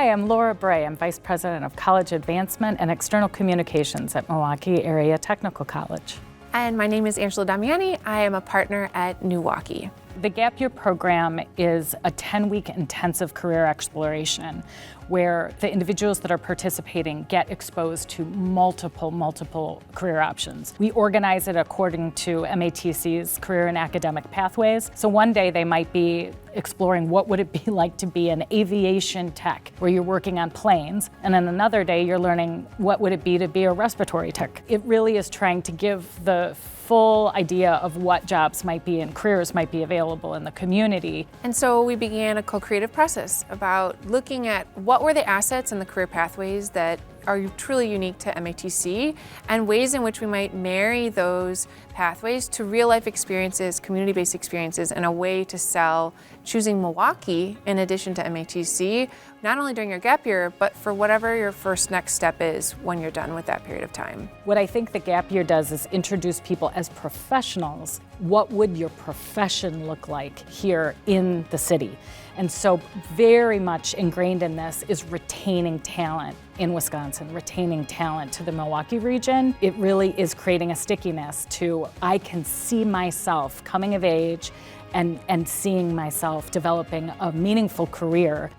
Hi, I'm Laura Bray. I'm Vice President of College Advancement and External Communications at Milwaukee Area Technical College. And my name is Angela Damiani. I am a partner at NEWaukee. The Gap Year program is a 10-week intensive career exploration where the individuals that are participating get exposed to multiple career options. We organize it according to MATC's career and academic pathways. So one day they might be exploring what would it be like to be an aviation tech, where you're working on planes, and then another day you're learning what would it be to be a respiratory tech. It really is trying to give the full idea of what jobs might be and careers might be available in the community. And so we began a co-creative process about looking at what were the assets and the career pathways that are truly unique to MATC and ways in which we might marry those pathways to real-life experiences, community-based experiences, and a way to sell choosing Milwaukee in addition to MATC, not only during your gap year, but for whatever your first next step is when you're done with that period of time. What I think the Gap Year does is introduce people as professionals. What would your profession look like here in the city? And so very much ingrained in this is retaining talent in Wisconsin, retaining talent to the Milwaukee region. It really is creating a stickiness to, I can see myself coming of age and seeing myself developing a meaningful career